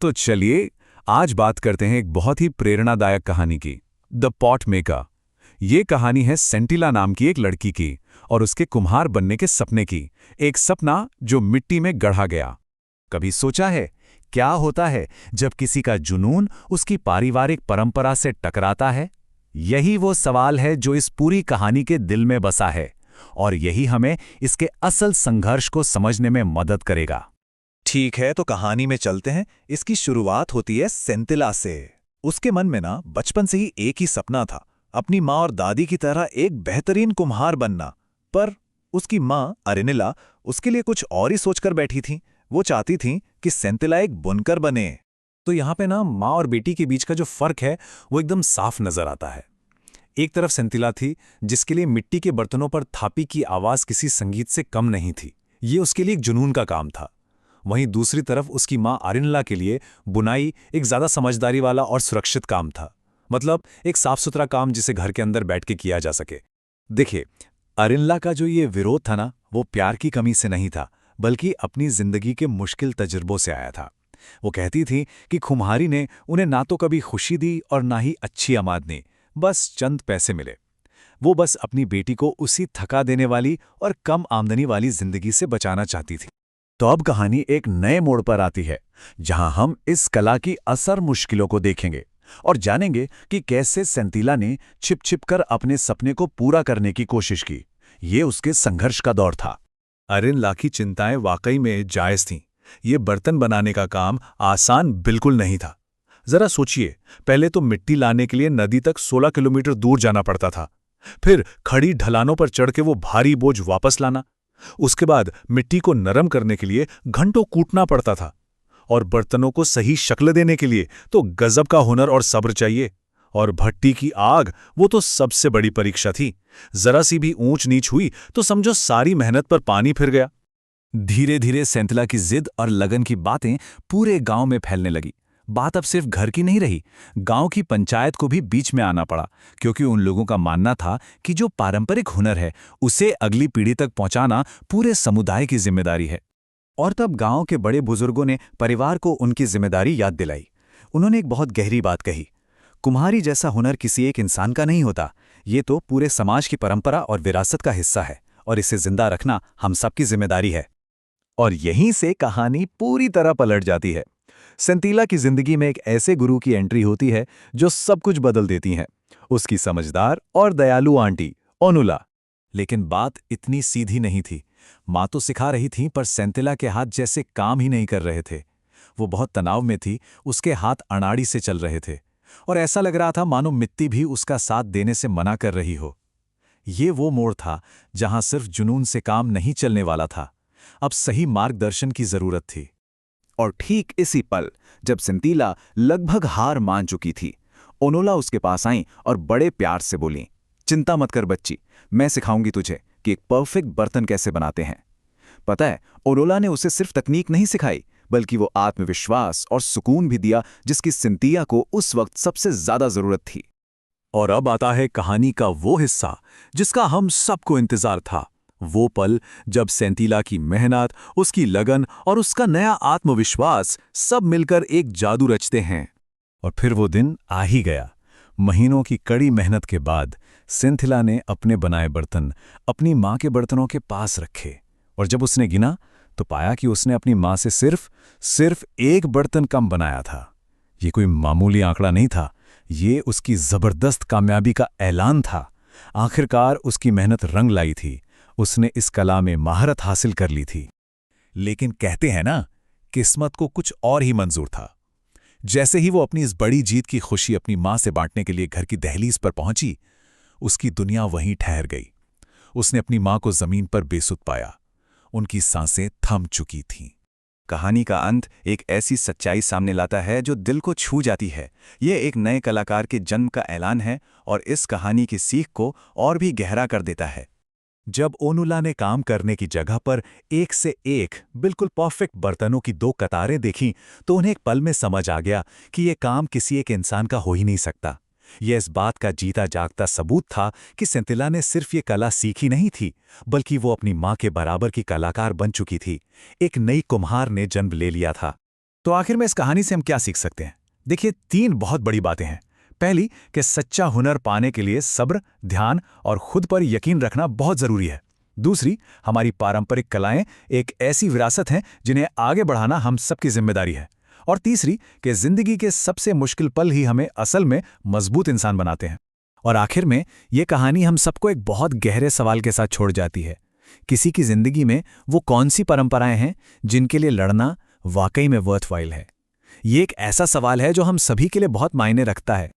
तो चलिए आज बात करते हैं एक बहुत ही प्रेरणादायक कहानी की, द पॉट मेकर। ये कहानी है सेंटिला नाम की एक लड़की की और उसके कुम्हार बनने के सपने की। एक सपना जो मिट्टी में गढ़ा गया। कभी सोचा है क्या होता है जब किसी का जुनून उसकी पारिवारिक परंपरा से टकराता है? यही वो सवाल है जो इस पूरी कहानी के दिल में बसा है और यही हमें इसके असल संघर्ष को समझने में मदद करेगा। ठीक है, तो कहानी में चलते हैं। इसकी शुरुआत होती है सेंतिला से। उसके मन में ना बचपन से ही एक ही सपना था, अपनी माँ और दादी की तरह एक बेहतरीन कुम्हार बनना। पर उसकी माँ अरिनिला उसके लिए कुछ और ही सोचकर बैठी थी। वो चाहती थी कि सेंतिला एक बुनकर बने। तो यहाँ पे ना माँ और बेटी के बीच का जो फर्क है वो एकदम साफ नजर आता है। एक तरफ सेंतिला थी जिसके लिए मिट्टी के बर्तनों पर थापी की आवाज किसी संगीत से कम नहीं थी, ये उसके लिए एक जुनून का काम था। वहीं दूसरी तरफ उसकी माँ अरिनिला के लिए बुनाई एक ज्यादा समझदारी वाला और सुरक्षित काम था, मतलब एक साफ सुथरा काम जिसे घर के अंदर बैठ के किया जा सके। देखिए, अरिनिला का जो ये विरोध था ना, वो प्यार की कमी से नहीं था, बल्कि अपनी जिंदगी के मुश्किल तजुर्बों से आया था। वो कहती थी कि खुमारी ने उन्हें ना तो कभी खुशी दी और ना ही अच्छी आमदनी, बस चंद पैसे मिले। वो बस अपनी बेटी को उसी थका देने वाली और कम आमदनी वाली जिंदगी से बचाना चाहती थी। तो अब कहानी एक नए मोड़ पर आती है, जहां हम इस कला की असर मुश्किलों को देखेंगे और जानेंगे कि कैसे सेंतिला ने छिप छिप कर अपने सपने को पूरा करने की कोशिश की। ये उसके संघर्ष का दौर था। अरिनिला की चिंताएं वाकई में जायज थीं। ये बर्तन बनाने का काम आसान बिल्कुल नहीं था। जरा सोचिए, पहले तो मिट्टी लाने के लिए नदी तक 16 किलोमीटर दूर जाना पड़ता था, फिर खड़ी ढलानों पर चढ़ के वो भारी बोझ वापस लाना, उसके बाद मिट्टी को नरम करने के लिए घंटों कूटना पड़ता था, और बर्तनों को सही शक्ल देने के लिए तो गजब का हुनर और सब्र चाहिए। और भट्टी की आग, वो तो सबसे बड़ी परीक्षा थी। जरा सी भी ऊंच नीच हुई तो समझो सारी मेहनत पर पानी फिर गया। धीरे धीरे सेंतिला की जिद और लगन की बातें पूरे गांव में फैलने लगी। बात अब सिर्फ घर की नहीं रही, गांव की पंचायत को भी बीच में आना पड़ा, क्योंकि उन लोगों का मानना था कि जो पारंपरिक हुनर है उसे अगली पीढ़ी तक पहुंचाना पूरे समुदाय की जिम्मेदारी है। और तब गांव के बड़े बुजुर्गों ने परिवार को उनकी जिम्मेदारी याद दिलाई। उन्होंने एक बहुत गहरी बात कही, कुम्हारी जैसा हुनर किसी एक इंसान का नहीं होता, ये तो पूरे समाज की परंपरा और विरासत का हिस्सा है, और इसे जिंदा रखना हम सबकी जिम्मेदारी है। और यहीं से कहानी पूरी तरह पलट जाती है। सेंतिला की जिंदगी में एक ऐसे गुरु की एंट्री होती है जो सब कुछ बदल देती हैं, उसकी समझदार और दयालु आंटी ओनुला। लेकिन बात इतनी सीधी नहीं थी। माँ तो सिखा रही थी, पर सेंतिला के हाथ जैसे काम ही नहीं कर रहे थे। वो बहुत तनाव में थी, उसके हाथ अनाड़ी से चल रहे थे और ऐसा लग रहा था मानो मिट्टी भी उसका साथ देने से मना कर रही हो। ये वो मोड़ था जहां सिर्फ जुनून से काम नहीं चलने वाला था, अब सही मार्गदर्शन की जरूरत थी। और ठीक इसी पल, जब सेंतिला लगभग हार मान चुकी थी, ओनुला उसके पास आई और बड़े प्यार से बोली, चिंता मत कर बच्ची, मैं सिखाऊंगी तुझे कि एक परफेक्ट बर्तन कैसे बनाते हैं। पता है, ओनुला ने उसे सिर्फ तकनीक नहीं सिखाई, बल्कि वो आत्मविश्वास और सुकून भी दिया जिसकी सेंतिला को उस वक्त सबसे ज्यादा जरूरत थी। और अब आता है कहानी का वो हिस्सा जिसका हम सबको इंतजार था। वो पल जब सेंतिला की मेहनत, उसकी लगन और उसका नया आत्मविश्वास सब मिलकर एक जादू रचते हैं। और फिर वो दिन आ ही गया। महीनों की कड़ी मेहनत के बाद सेंतिला ने अपने बनाए बर्तन अपनी माँ के बर्तनों के पास रखे, और जब उसने गिना तो पाया कि उसने अपनी माँ से सिर्फ एक बर्तन कम बनाया था। ये कोई मामूली आंकड़ा नहीं था, ये उसकी जबरदस्त कामयाबी का ऐलान था। आखिरकार उसकी मेहनत रंग लाई थी, उसने इस कला में महारत हासिल कर ली थी। लेकिन कहते हैं ना, किस्मत को कुछ और ही मंजूर था। जैसे ही वो अपनी इस बड़ी जीत की खुशी अपनी माँ से बांटने के लिए घर की दहलीज पर पहुंची, उसकी दुनिया वहीं ठहर गई। उसने अपनी माँ को जमीन पर बेसुध पाया, उनकी सांसें थम चुकी थीं। कहानी का अंत एक ऐसी सच्चाई सामने लाता है जो दिल को छू जाती है। ये एक नए कलाकार के जन्म का ऐलान है और इस कहानी की सीख को और भी गहरा कर देता है। जब ओनुला ने काम करने की जगह पर एक से एक बिल्कुल परफेक्ट बर्तनों की 2 कतारें देखीं, तो उन्हें एक पल में समझ आ गया कि यह काम किसी एक इंसान का हो ही नहीं सकता। यह इस बात का जीता जागता सबूत था कि सेंतिला ने सिर्फ ये कला सीखी नहीं थी, बल्कि वो अपनी माँ के बराबर की कलाकार बन चुकी थी। एक नई कुम्हार ने जन्म ले लिया था। तो आखिर में इस कहानी से हम क्या सीख सकते हैं? देखिए, 3 बहुत बड़ी बातें हैं। पहली कि सच्चा हुनर पाने के लिए सब्र, ध्यान और खुद पर यकीन रखना बहुत जरूरी है। दूसरी, हमारी पारंपरिक कलाएं एक ऐसी विरासत हैं जिन्हें आगे बढ़ाना हम सबकी जिम्मेदारी है। और तीसरी कि जिंदगी के सबसे मुश्किल पल ही हमें असल में मजबूत इंसान बनाते हैं। और आखिर में ये कहानी हम सबको एक बहुत गहरे सवाल के साथ छोड़ जाती है। किसी की जिंदगी में वो कौन सी परंपराएं हैं जिनके लिए लड़ना वाकई में वर्थवाइल है? ये एक ऐसा सवाल है जो हम सभी के लिए बहुत मायने रखता है।